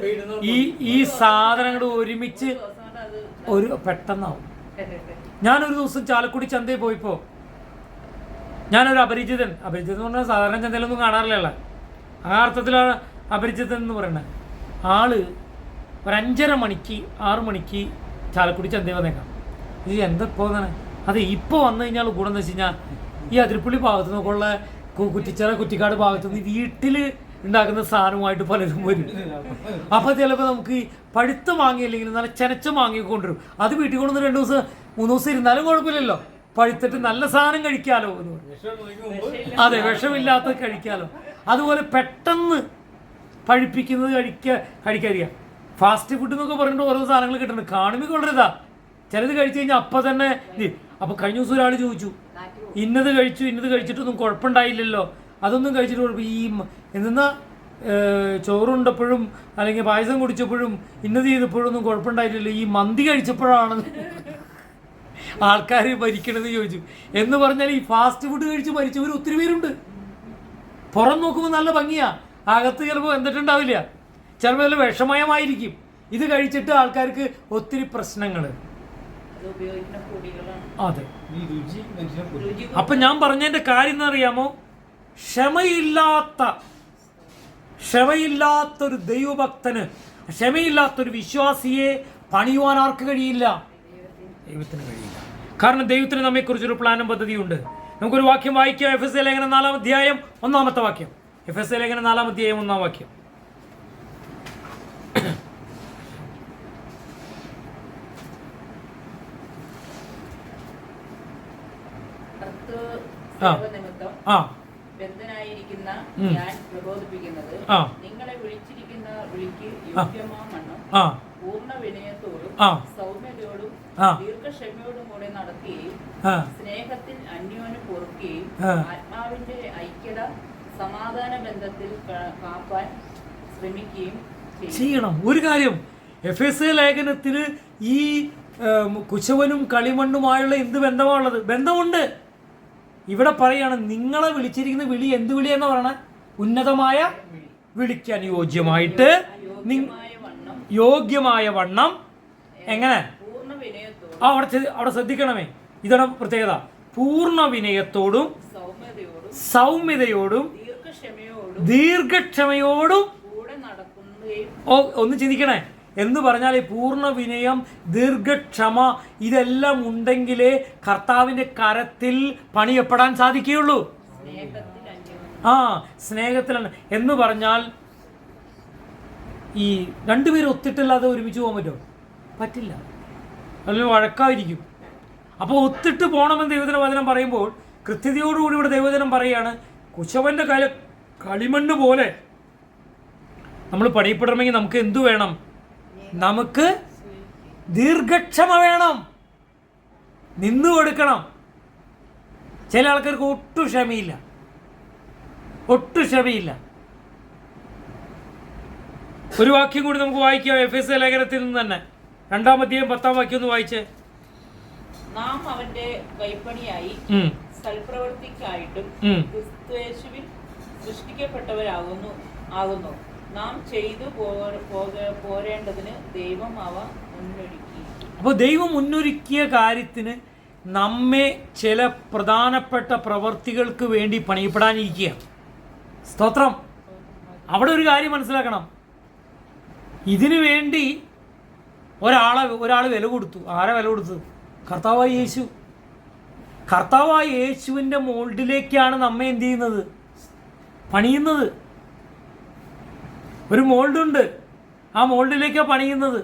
ഈ സാധനങ്ങൾ ഒരുമിച്ച് ഒരു പെട്ടെന്നാവും. ഞാനൊരു ദിവസം ചാലക്കുടി ചന്തയിൽ പോയപ്പോൾ, ഞാനൊരു അപരിചിതൻ എന്ന് പറഞ്ഞാൽ സാധാരണ ചന്തയിലൊന്നും കാണാറില്ല, ആ അർത്ഥത്തിലാണ് അപരിചിതൻ എന്ന് പറയുന്നത്. ആള് ഒരു 5:30 മണിക്ക് 6 മണിക്ക് ചാലക്കുടി ചന്തയിൽ വന്നേക്കാം. ഇത് എന്താ ഇപ്പോൾ തന്നെ? അത് ഇപ്പോൾ വന്നു കഴിഞ്ഞാൽ ഗുണം എന്ന് വെച്ച് കഴിഞ്ഞാൽ ഈ അതിരപ്പള്ളി ഭാഗത്തു നിന്നൊക്കെയുള്ള കുറ്റിക്കാട് ഭാഗത്തു നിന്ന് വീട്ടിൽ ഉണ്ടാക്കുന്ന സാധനവുമായിട്ട് പലരും വരും. അപ്പോൾ ചിലപ്പോൾ നമുക്ക് ഈ പഴുത്ത മാങ്ങയില്ലെങ്കിൽ നല്ല ചെനച്ച മാങ്ങയൊക്കെ കൊണ്ടുവരും. അത് വീട്ടിൽ കൊണ്ടുവന്ന് 2 ദിവസം 3 ദിവസം ഇരുന്നാലും കുഴപ്പമില്ലല്ലോ, പഴുത്തിട്ട് നല്ല സാധനം കഴിക്കാമല്ലോ എന്ന് പറയും. അതെ, വിഷമില്ലാത്ത കഴിക്കാമല്ലോ. അതുപോലെ പെട്ടെന്ന് പഴുപ്പിക്കുന്നത് കഴിക്കാതിരിക്കുക. ഫാസ്റ്റ് ഫുഡ് എന്നൊക്കെ പറഞ്ഞിട്ട് ഓരോ സാധനങ്ങൾ കിട്ടുന്നുണ്ട്, കാണുമ്പോൾ വളരെ ഇതാ. ചിലത് കഴിച്ചു കഴിഞ്ഞാൽ അപ്പം തന്നെ അപ്പോൾ കഴിഞ്ഞ ദിവസം ഒരാൾ ചോദിച്ചു, ഇന്നത് കഴിച്ചിട്ടൊന്നും കുഴപ്പമുണ്ടായില്ലല്ലോ, അതൊന്നും കഴിച്ചിട്ട് കുഴപ്പം ഈ എന്തെന്നാ ചോറുണ്ടപ്പോഴും അല്ലെങ്കിൽ പായസം കുടിച്ചപ്പോഴും ഇന്നത് ചെയ്തപ്പോഴൊന്നും കുഴപ്പമുണ്ടായില്ലല്ലോ, ഈ മന്തി കഴിച്ചപ്പോഴാണ് ആൾക്കാർ മരിക്കണത് ചോദിച്ചു. എന്ന് പറഞ്ഞാൽ ഈ ഫാസ്റ്റ് ഫുഡ് കഴിച്ച് മരിച്ചവർ ഒത്തിരി പേരുണ്ട്. പുറം നോക്കുമ്പോൾ നല്ല ഭംഗിയാണ്, അകത്ത് ചിലപ്പോൾ എന്തിട്ടുണ്ടാവില്ല, ചിലപ്പോൾ നല്ല വിഷമയമായിരിക്കും. ഇത് കഴിച്ചിട്ട് ആൾക്കാർക്ക് ഒത്തിരി പ്രശ്നങ്ങൾ. അതെ, അപ്പൊ ഞാൻ പറഞ്ഞതിന്റെ കാര്യം എന്നറിയാമോ? ക്ഷമയില്ലാത്തൊരു ദൈവഭക്തന്, ക്ഷമയില്ലാത്തൊരു വിശ്വാസിയെ പണിയുവാൻ ആർക്ക് കഴിയില്ല? ദൈവത്തിന് കഴിയില്ല. കാരണം ദൈവത്തിന് നമ്മെക്കുറിച്ചൊരു പ്ലാനും പദ്ധതിയുണ്ട്. നമുക്കൊരു വാക്യം വായിക്കാം. എഫെസ്യ ലേഖനം 4-ാം അധ്യായം 1-ാമത്തെ വാക്യം. എഫെസ്യ ലേഖനം 4-ാം അധ്യായം 1-ാം വാക്യം. ബന്ധനായിരിക്കുന്ന ഞാൻ പ്രബോധിപ്പിക്കുന്നത്, നിങ്ങളെ വിളിച്ചിരിക്കുന്ന വിളിക്ക് യോഗ്യമാവണ്ണം പൂർണ്ണ വിനയത്തോടും സൗമ്യതയോടും ദീർഘക്ഷമയോടും കൂടെ നടക്കുകയും സ്നേഹത്തിൽ അന്യോന്യം പൊറുക്കുകയും ആത്മാവിന്റെ ഐക്യത സമാധാന ബന്ധത്തിൽ കാപ്പാൻ ശ്രമിക്കുകയും ചെയ്യണം. ഒരു കാര്യം, എഫെസ്യ ലേഖനത്തിന് ഈ കുശവനും കളിമണ്ണുമായുള്ള എന്ത് ബന്ധമാണുള്ളത്? ബന്ധമുണ്ട്. ഇവിടെ പറയാണ്, നിങ്ങളെ വിളിച്ചിരിക്കുന്ന വിളി എന്ത് വിളിയെന്ന് പറയണ? ഉന്നതമായ വിളിക്കാൻ യോഗ്യമായിട്ട്, യോഗ്യമായ വണ്ണം. എങ്ങനെ? അവിടെ ശ്രദ്ധിക്കണമേ, ഇതാണ് പ്രത്യേകത. പൂർണ്ണ വിനയത്തോടും സൗമ്യതയോടും ദീർഘക്ഷമയോടും ഒന്ന് ചിന്തിക്കണേ. എന്ന് പറഞ്ഞാൽ ഈ പൂർണ്ണ വിനയം, ദീർഘക്ഷമ ഇതെല്ലാം ഉണ്ടെങ്കിലേ കർത്താവിൻ്റെ കരത്തിൽ പണിയപ്പെടാൻ സാധിക്കുകയുള്ളൂ. സ്നേഹത്തിലാണ് എന്ന് പറഞ്ഞാൽ ഈ രണ്ടുപേരും ഒത്തിട്ടല്ലാതെ ഒരുമിച്ച് പോകാൻ പറ്റുമോ? പറ്റില്ല, അതിൽ വഴക്കായിരിക്കും. അപ്പോൾ ഒത്തിട്ട് പോകണമെന്ന് ദൈവത്തിന്റെ വചനം പറയുമ്പോൾ കൃത്യതയോടുകൂടി ഇവിടെ ദൈവവചനം പറയുകയാണ്, കുശവന്റെ കളിമണ്ണ് പോലെ നമ്മൾ പണിയപ്പെടണമെങ്കിൽ നമുക്ക് എന്തു വേണം? നമുക്ക് ദീർഘക്ഷമ വേണം, നിന്നു കൊടുക്കണം. ചില ആൾക്കാർക്ക് ഒട്ടും ക്ഷമയില്ല, ഒട്ടും ക്ഷമയില്ല. ഒരു വാക്യം കൂടി നമുക്ക് വായിക്കാം, എഫെസ്യ ലേഖനത്തിൽ നിന്ന് തന്നെ 2-ാം അധ്യായം 10-ാം വാക്യം ഒന്ന് വായിച്ചേ. നാം അവന്റെ കൈപ്പണിയായി സൽപ്രവൃത്തിക്കായിട്ടും ക്രിസ്തുയേശുവിൽ സൃഷ്ടിക്കപ്പെട്ടവരാകുന്നു. നാം ചെയ്തു പോരേണ്ടതിന് ദൈവം അവ മുന്നൊരുക്കി. അപ്പോൾ ദൈവം മുന്നൊരുക്കിയ കാര്യത്തിന് നമ്മെ ചില പ്രധാനപ്പെട്ട പ്രവർത്തികൾക്ക് വേണ്ടി പണിയപ്പെടാനിരിക്കുക. സ്തോത്രം. അവിടെ ഒരു കാര്യം മനസ്സിലാക്കണം, ഇതിനു വേണ്ടി ഒരാൾ വില കൊടുത്തു. ആരാ വില കൊടുത്തത്? കർത്താവായ യേശു. കർത്താവായ യേശുവിൻ്റെ മോൾഡിലേക്കാണ് നമ്മെ എന്ത് ചെയ്യുന്നത്? പണിയുന്നത്. ഒരു മോൾഡുണ്ട്, ആ മോൾഡിലേക്കാണ് പണിയുന്നത്.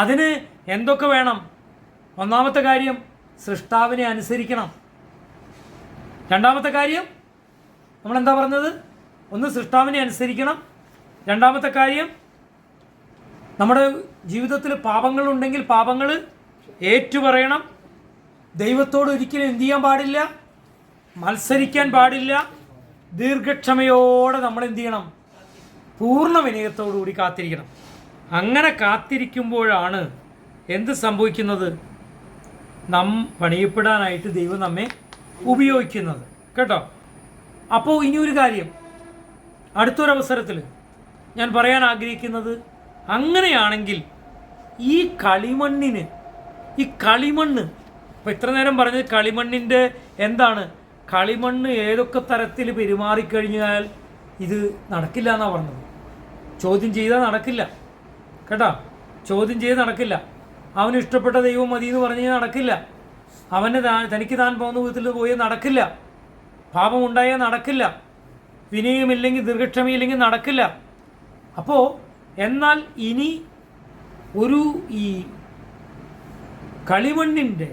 അതിന് എന്തൊക്കെ വേണം? ഒന്നാമത്തെ കാര്യം, സൃഷ്ടാവിനെ അനുസരിക്കണം. രണ്ടാമത്തെ കാര്യം, നമ്മളെന്താ പറഞ്ഞത്? ഒന്ന്, സൃഷ്ടാവിനെ അനുസരിക്കണം. രണ്ടാമത്തെ കാര്യം, നമ്മുടെ ജീവിതത്തിൽ പാപങ്ങളുണ്ടെങ്കിൽ പാപങ്ങൾ ഏറ്റുപറയണം. ദൈവത്തോട് ഒരിക്കലും എന്ത് ചെയ്യാൻ പാടില്ല? മത്സരിക്കാൻ പാടില്ല. ദീർഘക്ഷമയോടെ നമ്മൾ എന്ത് ചെയ്യണം? പൂർണ്ണ വിനയത്തോടുകൂടി കാത്തിരിക്കണം. അങ്ങനെ കാത്തിരിക്കുമ്പോഴാണ് എന്ത് സംഭവിക്കുന്നത്? പണിയപ്പെടാനായിട്ട് ദൈവം നമ്മെ ഉപയോഗിക്കുന്നത്. കേട്ടോ? അപ്പോൾ ഇനിയൊരു കാര്യം അടുത്തൊരവസരത്തിൽ ഞാൻ പറയാൻ ആഗ്രഹിക്കുന്നത്, അങ്ങനെയാണെങ്കിൽ ഈ കളിമണ്ണിന്, ഈ കളിമണ്ണ്, ഇപ്പോൾ ഇത്ര നേരം പറഞ്ഞത് കളിമണ്ണിൻ്റെ എന്താണ്? കളിമണ്ണ് ഏതൊക്കെ തരത്തിൽ പെരുമാറിക്കഴിഞ്ഞാൽ ഇത് നടക്കില്ല എന്നാണ് പറഞ്ഞത്. ചോദ്യം ചെയ്താൽ നടക്കില്ല. കേട്ടോ? ചോദ്യം ചെയ്ത് നടക്കില്ല. അവന് ഇഷ്ടപ്പെട്ട ദൈവം മതി എന്ന് പറഞ്ഞു കഴിഞ്ഞാൽ നടക്കില്ല. അവന് തനിക്ക് താൻ പോകുന്ന വിധത്തിൽ പോയാൽ നടക്കില്ല. പാപമുണ്ടായാൽ നടക്കില്ല. വിനയമില്ലെങ്കിൽ, ദീർഘക്ഷമയില്ലെങ്കിൽ നടക്കില്ല. അപ്പോൾ എന്നാൽ ഇനി ഒരു ഈ കളിമണ്ണിൻ്റെ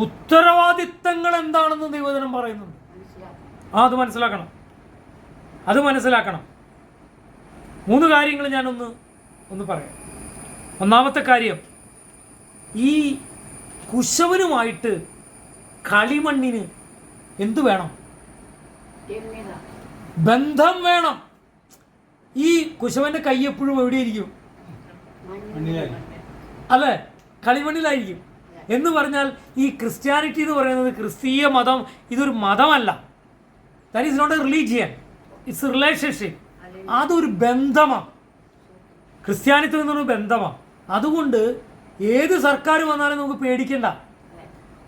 ഉത്തരവാദിത്തങ്ങൾ എന്താണെന്ന് ദൈവവചനം പറയുന്നുണ്ട്. അത് മനസ്സിലാക്കണം. അത് മനസ്സിലാക്കണം. 3 കാര്യങ്ങൾ ഞാനൊന്ന് പറയാം. ഒന്നാമത്തെ കാര്യം, ഈ കുശവനുമായിട്ട് കളിമണ്ണിന് എന്തു വേണം? ബന്ധം വേണം. ഈ കുശവന്റെ കൈ എപ്പോഴും എവിടെയായിരിക്കും? അല്ലേ? കളിമണ്ണിലായിരിക്കും. എന്ന് പറഞ്ഞാൽ ഈ ക്രിസ്ത്യാനിറ്റി എന്ന് പറയുന്നത്, ക്രിസ്തീയ മതം, ഇതൊരു മതമല്ല. That is not a religion, it's relationship. അതൊരു ബന്ധമാണ്. ക്രിസ്ത്യാനിത്വം എന്നൊരു ബന്ധമാണ്. അതുകൊണ്ട് ഏത് സർക്കാർ വന്നാലും നമുക്ക് പേടിക്കണ്ട.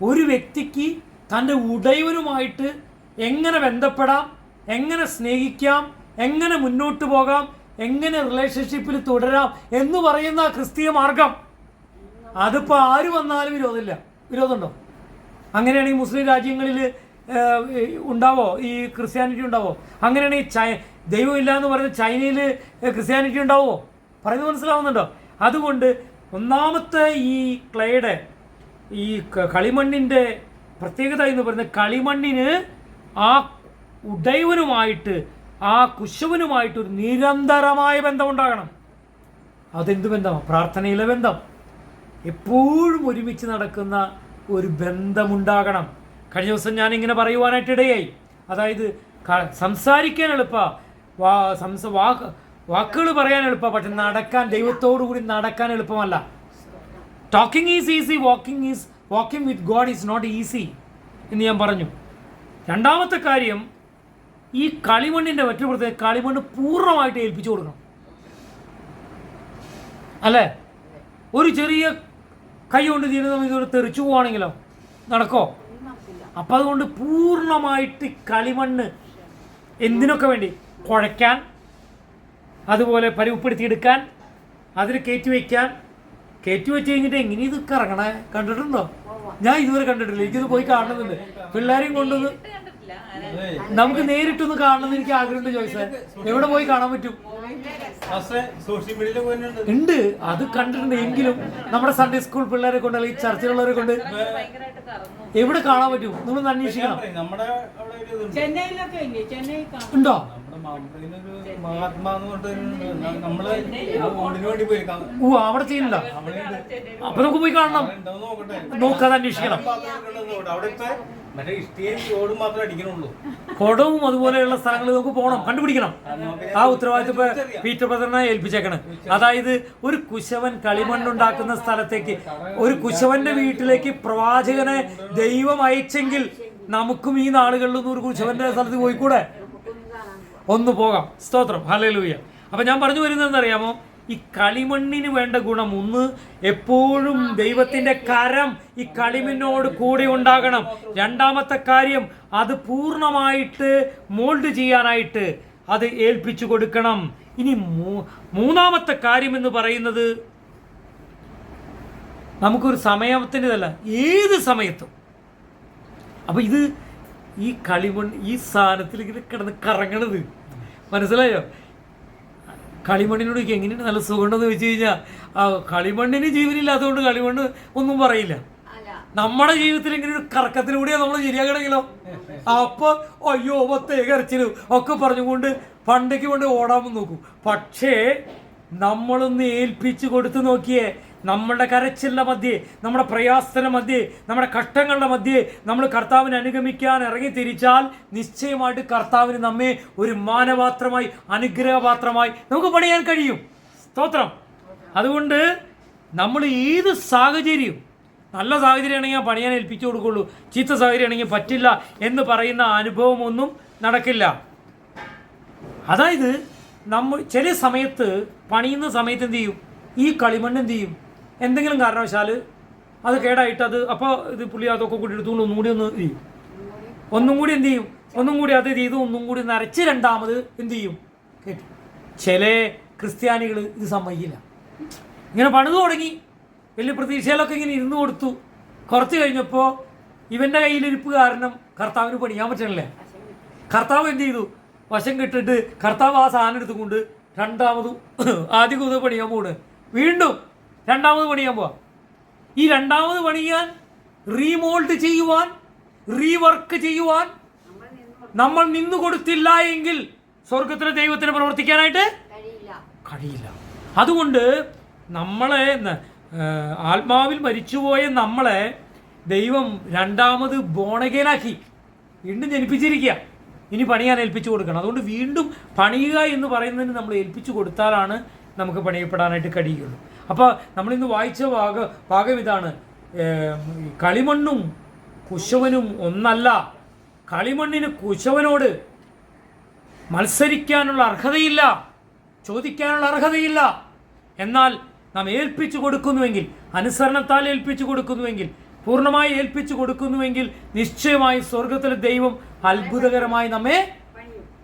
ഒരു വ്യക്തിക്ക് തൻ്റെ ഉടയവനുമായിട്ട് എങ്ങനെ ബന്ധപ്പെടാം, എങ്ങനെ സ്നേഹിക്കാം, എങ്ങനെ മുന്നോട്ട് പോകാം, എങ്ങനെ റിലേഷൻഷിപ്പിൽ തുടരാം എന്ന് പറയുന്ന ക്രിസ്തീയ മാർഗം. അതിപ്പോൾ ആര് വന്നാലും വിരോധമുണ്ടോ? അങ്ങനെയാണെങ്കിൽ മുസ്ലിം രാജ്യങ്ങളിൽ ഉണ്ടാവോ ഈ ക്രിസ്ത്യാനിറ്റി? ഉണ്ടാവോ? അങ്ങനെയാണെങ്കിൽ ദൈവമില്ല എന്ന് പറയുന്ന ചൈനയിൽ ക്രിസ്ത്യാനിറ്റി ഉണ്ടാവോ? പറയുന്നത് മനസ്സിലാവുന്നുണ്ടോ? അതുകൊണ്ട് ഒന്നാമത്തെ ഈ ക്ലേയുടെ, ഈ കളിമണ്ണിൻ്റെ പ്രത്യേകത എന്ന് പറയുന്നത്, കളിമണ്ണിന് ആ ഉടയവനുമായിട്ട്, ആ കുശവനുമായിട്ടൊരു നിരന്തരമായ ബന്ധമുണ്ടാകണം. അതെന്ത് ബന്ധമാണ്? പ്രാർത്ഥനയിലെ ബന്ധം. എപ്പോഴും ഒരുമിച്ച് നടക്കുന്ന ഒരു ബന്ധമുണ്ടാകണം. കഴിഞ്ഞ ദിവസം ഞാനിങ്ങനെ പറയുവാനായിട്ടിടയായി. അതായത് സംസാരിക്കാൻ എളുപ്പമാണ്, വാക്കുകൾ പറയാൻ എളുപ്പമാണ്, പക്ഷെ നടക്കാൻ, ദൈവത്തോടു കൂടി നടക്കാൻ എളുപ്പമല്ല. Talking is easy, walking with God is not easy എന്ന് ഞാൻ പറഞ്ഞു. രണ്ടാമത്തെ കാര്യം, ഈ കളിമണ്ണിൻ്റെ മറ്റൊരു പ്രത്യേകത, കളിമണ്ണ് പൂർണ്ണമായിട്ട് ഏൽപ്പിച്ചു കൊടുക്കണം. അല്ലേ? ഒരു ചെറിയ കൈ കൊണ്ട് തീരുന്ന ഇതോടെ തെറിച്ചു പോവാണെങ്കിലോ നടക്കോ? അപ്പം അതുകൊണ്ട് പൂർണ്ണമായിട്ട് കളിമണ്ണ് എന്തിനൊക്കെ വേണ്ടി? കുഴയ്ക്കാൻ, അതുപോലെ പരുവപ്പെടുത്തിയെടുക്കാൻ, അതിൽ കയറ്റി വെച്ച് കഴിഞ്ഞിട്ട് എങ്ങനെ ഇത് കറങ്ങണേ കണ്ടിട്ടുണ്ടോ? ഞാൻ ഇതുവരെ കണ്ടിട്ടില്ല. എനിക്കിത് പോയി കാണുന്നുണ്ട്. പിള്ളേരെയും കൊണ്ടൊന്ന് നമുക്ക് നേരിട്ടൊന്ന് കാണണമെന്ന് എനിക്ക് ആഗ്രഹമുണ്ട്. ചോദിച്ചാൽ എവിടെ പോയി കാണാൻ പറ്റും? ഉണ്ട്, അത് കണ്ടിട്ടുണ്ട്. എങ്കിലും നമ്മുടെ സൺഡേ സ്കൂൾ പിള്ളേരെ കൊണ്ട്, അല്ലെങ്കിൽ ചർച്ചിലുള്ളവരെ കൊണ്ട് എവിടെ കാണാൻ പറ്റും? നിങ്ങളൊന്ന് അന്വേഷിക്കണം. ഉണ്ടോ? അവിടെ ചെയ്യുന്നുണ്ടോ? അപ്പൊ നമുക്ക് പോയി കാണണം. നോക്കാതെ അന്വേഷിക്കണം. മറ്റേ ഇഷ്ടികയും ചോടും മാത്രമേ അടിക്കണുള്ളൂ. കുടവും അതുപോലെയുള്ള സ്ഥലങ്ങൾ നമുക്ക് പോകണം, കണ്ടുപിടിക്കണം. ആ ഉത്തരവാദിത്വം ഇപ്പൊ പീറ്റർ ബ്രദറിനെ ഏൽപ്പിച്ചേക്കണം. അതായത് ഒരു കുശവൻ കളിമണ്ണുണ്ടാക്കുന്ന സ്ഥലത്തേക്ക്, ഒരു കുശവന്റെ വീട്ടിലേക്ക് പ്രവാചകനെ ദൈവം അയച്ചെങ്കിൽ നമുക്കും ഈ നാളുകളിലൊന്നും ഒരു കുശവന്റെ സ്ഥലത്ത് പോയിക്കൂടെ? ഒന്ന് പോകാം. സ്തോത്രം, ഹല്ലേലൂയ. അപ്പൊ ഞാൻ പറഞ്ഞു വരുന്നത് എന്തറിയാമോ? ഈ കളിമണ്ണിന് വേണ്ട ഗുണം ഒന്ന്, എപ്പോഴും ദൈവത്തിന്റെ കരം ഈ കളിമണ്ണോട് കൂടെ ഉണ്ടാകണം. രണ്ടാമത്തെ കാര്യം, അത് പൂർണ്ണമായിട്ട് മോൾഡ് ചെയ്യാനായിട്ട് അത് ഏൽപ്പിച്ചു കൊടുക്കണം. ഇനി മൂന്നാമത്തെ കാര്യം എന്ന് പറയുന്നത്, നമുക്കൊരു സമയത്തിൻ്റെതല്ല, ഏത് സമയത്തും. അപ്പൊ ഇത് ഈ കളിമണ്ണ് ഈ സാധനത്തിൽ ഇങ്ങനെ കിടന്ന് കറങ്ങണത് മനസ്സിലായോ? കളിമണ്ണിനോട് എങ്ങനെയാണ് നല്ല സുഖമുണ്ടെന്ന് വെച്ച് കഴിഞ്ഞാൽ, ആ കളിമണ്ണിന് ജീവനില്ലാത്തതുകൊണ്ട് കളിമണ്ണ് ഒന്നും പറയില്ല. നമ്മുടെ ജീവിതത്തിൽ ഇങ്ങനെ ഒരു കറക്കത്തിലൂടെയാണ് നമ്മൾ ശരിയാക്കണമെങ്കിലോ, അപ്പൊ അയ്യോ പത്തേ കരച്ചിലും ഒക്കെ പറഞ്ഞുകൊണ്ട് പണ്ടേക്ക് കൊണ്ട് ഓടാൻ നോക്കും. പക്ഷേ നമ്മളൊന്ന് ഏൽപ്പിച്ചു കൊടുത്ത് നോക്കിയേ, നമ്മുടെ കരച്ചിലിൻ്റെ മധ്യേ, നമ്മുടെ പ്രയാസത്തിൻ്റെ മധ്യേ, നമ്മുടെ കഷ്ടങ്ങളുടെ മധ്യേ നമ്മൾ കർത്താവിനെ അനുഗമിക്കാൻ ഇറങ്ങി തിരിച്ചാൽ നിശ്ചയമായിട്ട് കർത്താവിന് നമ്മെ ഒരു മാനപാത്രമായി, അനുഗ്രഹപാത്രമായി നമുക്ക് പണിയാൻ കഴിയും. സ്തോത്രം. അതുകൊണ്ട് നമ്മൾ ഏത് സാഹചര്യവും, നല്ല സാഹചര്യമാണെങ്കിൽ പണിയാൻ ഏൽപ്പിച്ചു കൊടുക്കുള്ളൂ, ചീത്ത സാഹചര്യമാണെങ്കിൽ പറ്റില്ല എന്ന് പറയുന്ന അനുഭവമൊന്നും നടക്കില്ല. അതായത് നമ്മൾ ചില സമയത്ത് പണിയുന്ന സമയത്ത് എന്ത് ചെയ്യും, ഈ കളിമണ്ണ് എന്ത് ചെയ്യും, എന്തെങ്കിലും കാരണവശാൽ അത് കേടായിട്ട് അത് അപ്പോൾ ഇത് പുള്ളി അതൊക്കെ കൂടി എടുത്തുകൊണ്ട് ഒന്നും കൂടി ഒന്ന് ചെയ്യും, ഒന്നും കൂടി എന്ത് ചെയ്യും, ഒന്നും കൂടി അത് ചെയ്ത് ഒന്നും കൂടി നരച്ച് രണ്ടാമത് എന്ത് ചെയ്യും കേട്ടു. ചില ക്രിസ്ത്യാനികൾ ഇത് സമ്മതിക്കില്ല. ഇങ്ങനെ പണിത് തുടങ്ങി, വലിയ പ്രതീക്ഷയിലൊക്കെ ഇങ്ങനെ ഇരുന്ന് കൊടുത്തു. കുറച്ച് കഴിഞ്ഞപ്പോൾ ഇവൻ്റെ കയ്യിലിരിപ്പ് കാരണം കർത്താവിന് പണിയാൻ പറ്റണില്ല. കർത്താവ് എന്ത് ചെയ്തു, വശം കിട്ടിട്ട് കർത്താവ് ആ സാധനം എടുത്തുകൊണ്ട് രണ്ടാമതും ആദ്യം കുതിർ പണിയാൻ പോണ്, വീണ്ടും രണ്ടാമത് പണിയാൻ പോവാം. ഈ രണ്ടാമത് പണിയാൻ, റീമോൾഡ് ചെയ്യുവാൻ, റീവർക്ക് ചെയ്യുവാൻ നമ്മൾ നിന്നു കൊടുത്തില്ല എങ്കിൽ സ്വർഗത്തിലെ ദൈവത്തിന് പ്രവർത്തിക്കാനായിട്ട് കഴിയില്ല. അതുകൊണ്ട് നമ്മളെ ആത്മാവിൽ മരിച്ചുപോയ നമ്മളെ ദൈവം രണ്ടാമത് ബോണഗേനാക്കി വീണ്ടും ജനിപ്പിച്ചിരിക്കുക. ഇനി പണിയാൻ ഏൽപ്പിച്ചു കൊടുക്കണം. അതുകൊണ്ട് വീണ്ടും പണിയുക എന്ന് പറയുന്നതിന് നമ്മൾ ഏൽപ്പിച്ചു കൊടുത്താലാണ് നമുക്ക് പണിയപ്പെടാനായിട്ട് കഴിയുള്ളൂ. അപ്പോൾ നമ്മളിന്ന് വായിച്ച ഭാഗം ഇതാണ്, കളിമണ്ണും കുശവനും ഒന്നല്ല. കളിമണ്ണിന് കുശവനോട് മത്സരിക്കാനുള്ള അർഹതയില്ല, ചോദിക്കാനുള്ള അർഹതയില്ല. എന്നാൽ നാം ഏൽപ്പിച്ചു കൊടുക്കുന്നുവെങ്കിൽ, അനുസരണത്താൽ ഏൽപ്പിച്ചു കൊടുക്കുന്നുവെങ്കിൽ, പൂർണ്ണമായി ഏൽപ്പിച്ചു കൊടുക്കുന്നുവെങ്കിൽ നിശ്ചയമായി സ്വർഗത്തിലെ ദൈവം അത്ഭുതകരമായി നമ്മെ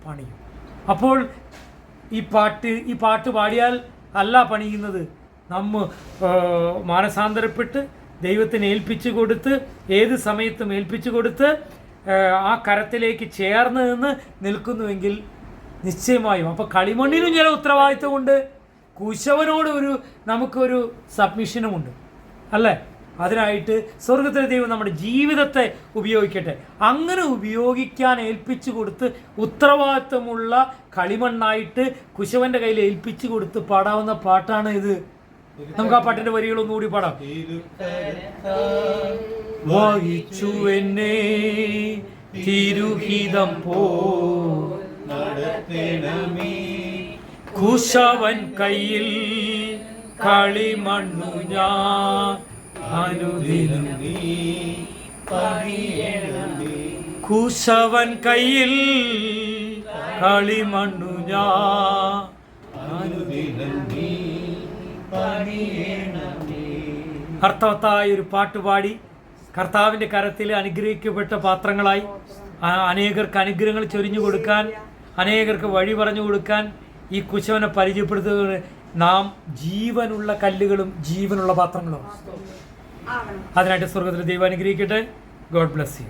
പണിയും. അപ്പോൾ ഈ പാട്ട് പാടിയാൽ അല്ല പണിയുന്നത്, നമ്മ മാനസാന്തരപ്പെട്ട് ദൈവത്തിന് ഏൽപ്പിച്ചു കൊടുത്ത്, ഏത് സമയത്തും ഏൽപ്പിച്ചു കൊടുത്ത് ആ കരത്തിലേക്ക് ചേർന്ന് നിന്ന് നിൽക്കുന്നുവെങ്കിൽ നിശ്ചയമായും. അപ്പോൾ കളിമണ്ണിനും ചില ഉത്തരവാദിത്വമുണ്ട്, കുശവനോട് നമുക്കൊരു സബ്മിഷനുമുണ്ട് അല്ലേ? അതിനായിട്ട് സ്വർഗത്തിലെ ദൈവം നമ്മുടെ ജീവിതത്തെ ഉപയോഗിക്കട്ടെ. അങ്ങനെ ഉപയോഗിക്കാൻ ഏൽപ്പിച്ചു കൊടുത്ത് ഉത്തരവാദിത്വമുള്ള കളിമണ്ണായിട്ട് കുശവന്റെ കയ്യിൽ ഏൽപ്പിച്ചു കൊടുത്ത് പാടാവുന്ന പാട്ടാണ് ഇത്. നമുക്ക് ആ പാട്ടിന്റെ വരികളൊന്നുകൂടി പാടാം. വഹിച്ചു എന്നെ തിരുഹിതം പോ നടത്തണമേ, കുശവൻ കയ്യിൽ കളിമണ്ണു ഞാൻ അനുദിനം നീ പണിയണമേ. കുശവൻ കയ്യിൽ കളിമണ്ണു ഞാൻ അനുദിനം നീ പണിയണമേ. അർത്ഥവത്തായ ഒരു പാട്ടുപാടി കർത്താവിൻ്റെ കരത്തിൽ അനുഗ്രഹിക്കപ്പെട്ട പാത്രങ്ങളായി അനേകർക്ക് അനുഗ്രഹങ്ങൾ ചൊരിഞ്ഞു കൊടുക്കാൻ, അനേകർക്ക് വഴി പറഞ്ഞു കൊടുക്കാൻ ഈ കുശവനെ പരിചയപ്പെടുത്തുക. നാം ജീവനുള്ള കല്ലുകളും ജീവനുള്ള പാത്രങ്ങളും. അതിനായിട്ട് സ്വർഗത്തിൽ ദൈവം അനുഗ്രഹിക്കട്ടെ. God bless you.